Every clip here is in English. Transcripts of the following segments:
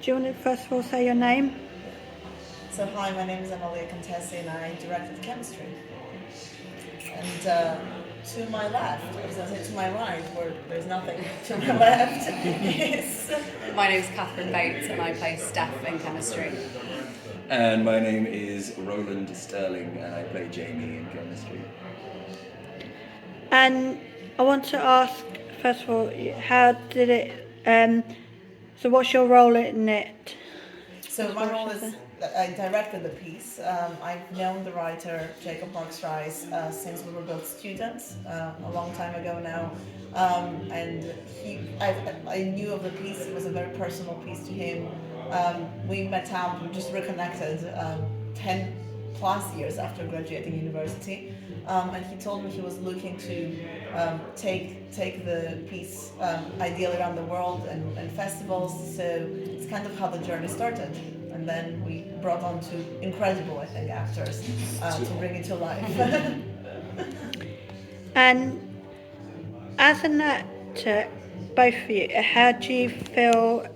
Do you want to first of all say your name? So hi, my name is Amalia Contesi and I directed chemistry. And to my left, I was going to say to my right, where there's nothing to my left, is... My name's Catherine Bates and I play Steph in chemistry. And my name is Roland Sterling and I play Jamie in chemistry. And I want to ask, first of all, how did it, so what's your role in it? So my role is, I directed the piece. I've known the writer, Jacob Marx-Rice, since we were both students, a long time ago now. And I knew of the piece. It was a very personal piece to him. We met up, we just reconnected 10 plus years after graduating university. And he told me he was looking to take the piece ideally around the world and festivals. So it's kind of how the journey started. And then we brought on two incredible, I think, actors to bring it to life. And as an actor, both of you, how do you feel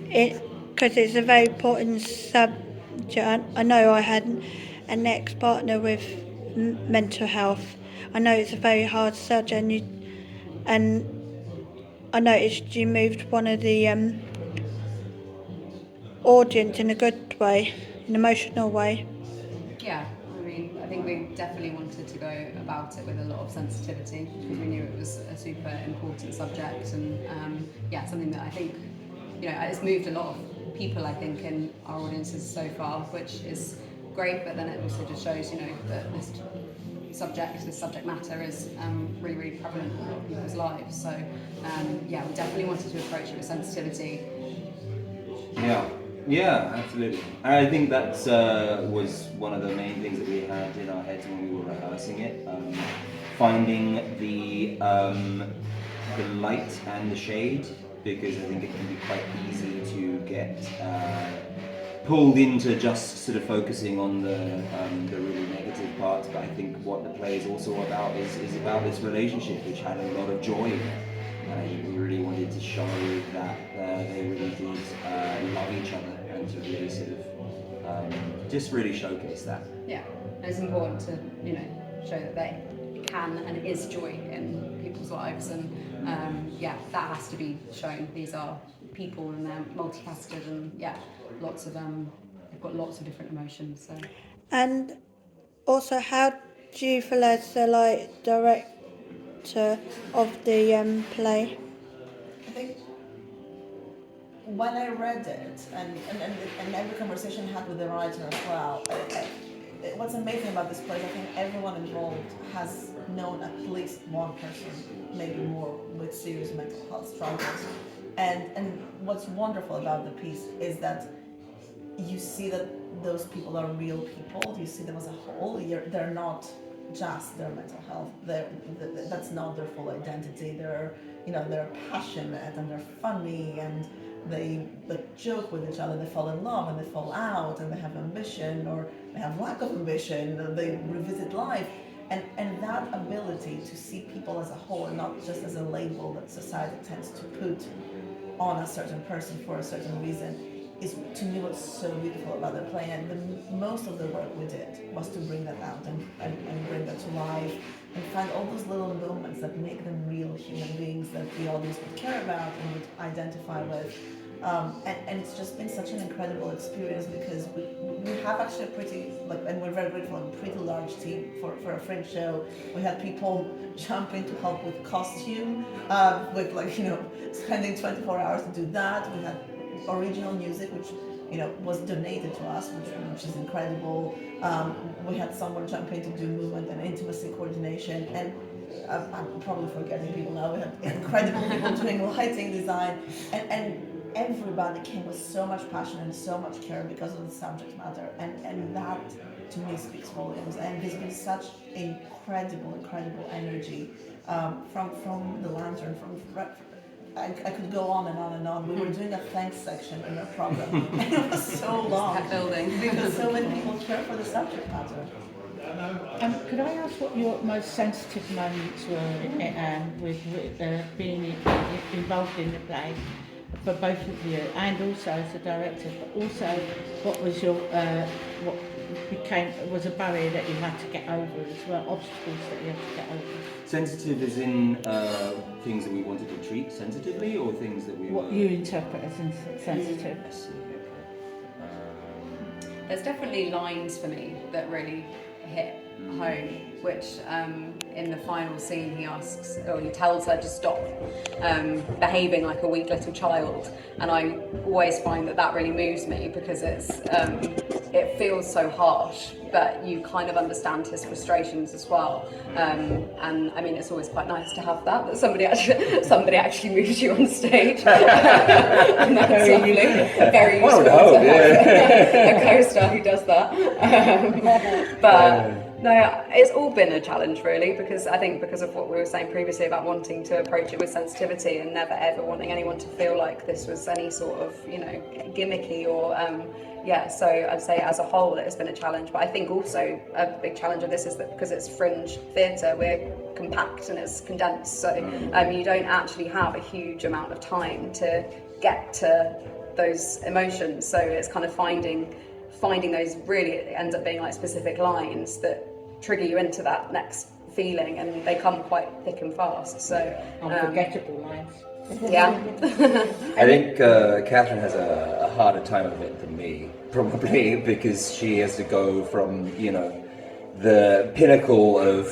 it, because it's a very important subject. I know I had an ex-partner with mental health. I know it's a very hard subject, and I noticed you moved one of the audience in a good way, an emotional way. Yeah, I mean, I think we definitely wanted to go about it with a lot of sensitivity because we knew it was a super important subject and something that I think, it's moved a lot of people, I think, in our audiences so far, which is great, but then it also just shows, that this subject matter is really, really prevalent in a lot of people's lives. So, we definitely wanted to approach it with sensitivity. Yeah, absolutely. I think that was one of the main things that we had in our heads when we were rehearsing it. Finding the light and the shade, because I think it can be quite easy to get pulled into just sort of focusing on the really negative parts. But I think what the play is also about is about this relationship, which had a lot of joy in it. And I think we really wanted to show that they really did love each other and to really sort of just really showcase that. Yeah, and it's important to show that they can and is joy in people's lives, and that has to be shown. These are people and they're multifaceted, and lots of they've got lots of different emotions. So. And also, how do you feel as the director of the play? I think when I read it, and every conversation I had with the writer as well, what's amazing about this play is I think everyone involved has known at least one person, maybe more, with serious mental health struggles. And what's wonderful about the piece is that you see that those people are real people. You see them as a whole. They're not just their mental health. That's not their full identity. They're passionate and they're funny and they joke with each other. They fall in love and they fall out and they have ambition or they have lack of ambition. And they revisit life. And that ability to see people as a whole and not just as a label that society tends to put on a certain person for a certain reason is, to me, what's so beautiful about the play. And most of the work we did was to bring that out and bring that to life and find all those little moments that make them real human beings that the audience would care about and would identify with. And it's just been such an incredible experience because we have actually a pretty, and we're very grateful, a pretty large team for a Fringe show. We had people jump in to help with costume, with spending 24 hours to do that. We had original music, which was donated to us, which is incredible. We had someone jump in to do movement and intimacy coordination, and I'm probably forgetting people now. We had incredible people doing lighting design, and everybody came with so much passion and so much care because of the subject matter, and that to me speaks volumes. And there's been such incredible energy from the lantern, I could go on and on and on. We were doing a thanks section in our program, and it was so long because so many people care for the subject matter. Could I ask what your most sensitive moments were with being involved in the play? for both of you, and also as a director, but also what was your what was a barrier that you had to get over as well, obstacles that you had to get over? Sensitive as in things that we wanted to treat sensitively, or things that we What you interpret as sensitive. I see, okay. There's definitely lines for me that really hit home, which in the final scene he tells her to stop behaving like a weak little child, and I always find that really moves me, because it feels so harsh, but you kind of understand his frustrations as well, and I mean it's always quite nice to have that somebody actually moves you on stage. And that's lovely, very useful to have a co-star who does that, but no, it's all been a challenge really, because I think because of what we were saying previously about wanting to approach it with sensitivity and never ever wanting anyone to feel like this was any sort of, gimmicky or so I'd say as a whole it has been a challenge. But I think also a big challenge of this is that because it's fringe theatre, we're compact and it's condensed, so you don't actually have a huge amount of time to get to those emotions, so it's kind of finding those, really it ends up being like specific lines that trigger you into that next feeling, and they come quite thick and fast, so Unforgettable lines. yeah. I think Catherine has a harder time of it than me, probably because she has to go from, the pinnacle of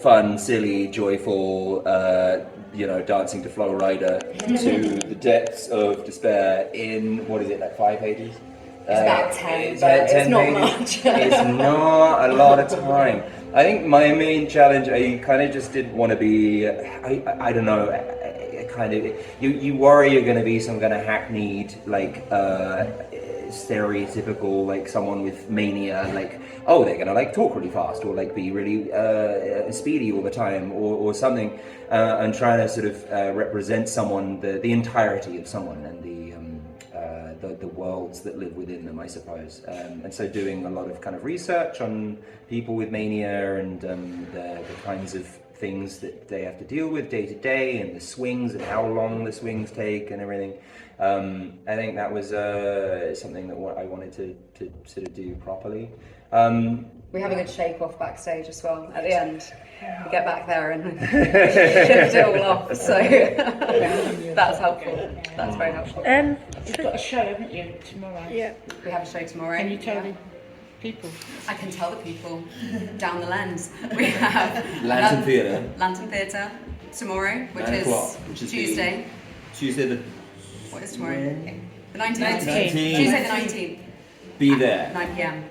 fun, silly, joyful, dancing to Flow Rider, to the depths of despair in, 5 pages? It's about 10, but it's not much. It's not a lot of time. I think my main challenge, I kind of just didn't want to be, I don't know, you worry you're going to be some kind of hackneyed, stereotypical, someone with mania, they're going to talk really fast, or be really speedy all the time, or something, and trying to sort of represent someone, the entirety of someone, and the worlds that live within them, I suppose. And so doing a lot of kind of research on people with mania and the kinds of things that they have to deal with day to day, and the swings and how long the swings take and everything. I think that was something that I wanted to sort of do properly. We have a good shake off backstage as well at the end. We get back there and shift it all off, so that's helpful. That's very helpful. You've got a show, haven't you, tomorrow? Yeah. We have a show tomorrow. Can you tell the people? I can tell the people down the lens. We have Lantern Theatre. Lantern Theatre tomorrow, which 9 is o'clock, which is Tuesday. Tuesday the... What is tomorrow? The 19th. 19th. Tuesday the 19th. Be there. 9 p.m.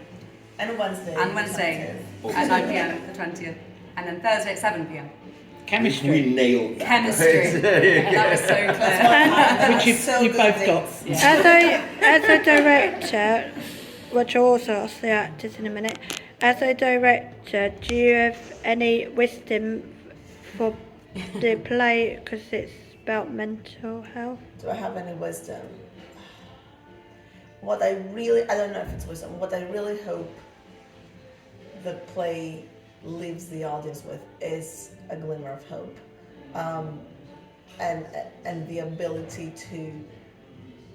And Wednesday. And Wednesday at 9 p.m. the 20th. And then Thursday at 7 p.m. Chemistry. We nailed that. Chemistry. That was so clear. Which you both got. As a director, which I'll also ask the actors in a minute, as a director, do you have any wisdom for the play, because it's about mental health? Do I have any wisdom? I don't know if it's wisdom, what I really hope the play leaves the audience with is a glimmer of hope, and the ability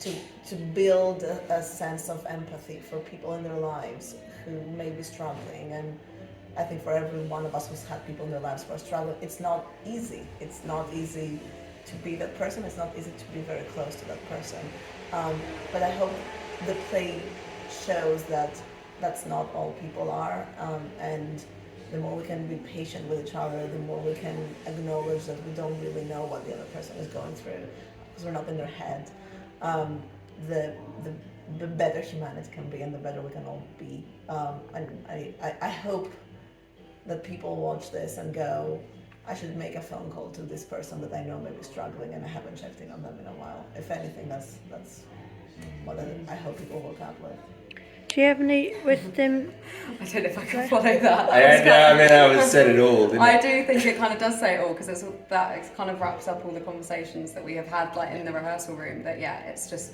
to build a sense of empathy for people in their lives who may be struggling. And I think for every one of us who's had people in their lives who are struggling, it's not easy. It's not easy to be that person. It's not easy to be very close to that person. But I hope the play shows that that's not all people are, and the more we can be patient with each other, the more we can acknowledge that we don't really know what the other person is going through, because we're not in their head. The better humanity can be, and the better we can all be. And I hope that people watch this and go, I should make a phone call to this person that I know may be struggling and I haven't checked in on them in a while. If anything, that's what I hope people woke up with. Do you have any wisdom? I don't know if I can follow that. I said it all, didn't I do think it kind of does say it all, because it kind of wraps up all the conversations that we have had in the rehearsal room. That it's just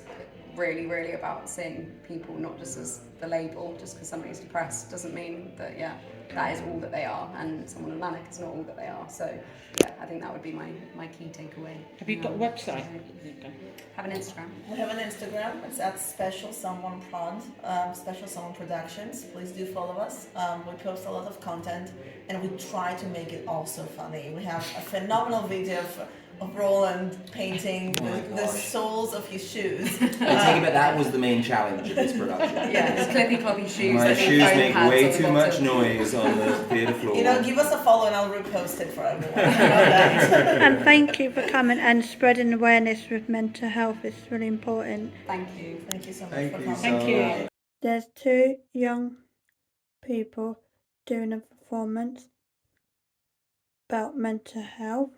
really, really about seeing people not just as the label. Just because somebody's depressed doesn't mean that that is all that they are, and someone with manic is not all that they are. So yeah, I think that would be my key takeaway. Have you got a website? Have an Instagram. We have an Instagram. It's at Special Someone Prod, Special Someone Productions. Please do follow us. We post a lot of content, and we try to make it also funny. We have a phenomenal video of Roland painting the soles of his shoes. I take it that was the main challenge of this production. Yeah, it's clippy cloppy shoes. My that need shoes foam make pads way on the too bottom. much noise on the theatre floor. You know, give us a follow and I'll repost it for everyone. How about that? And thank you for coming and spreading awareness with mental health. It's really important. Thank you. Thank you so much Thank for you coming. Thank you. much. There's 2 young people doing a performance about mental health,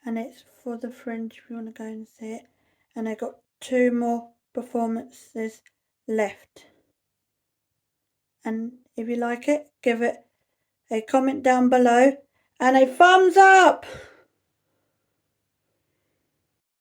and it's for the Fringe if you want to go and see it. And I got 2 more performances left. And if you like it, give it a comment down below and a thumbs up!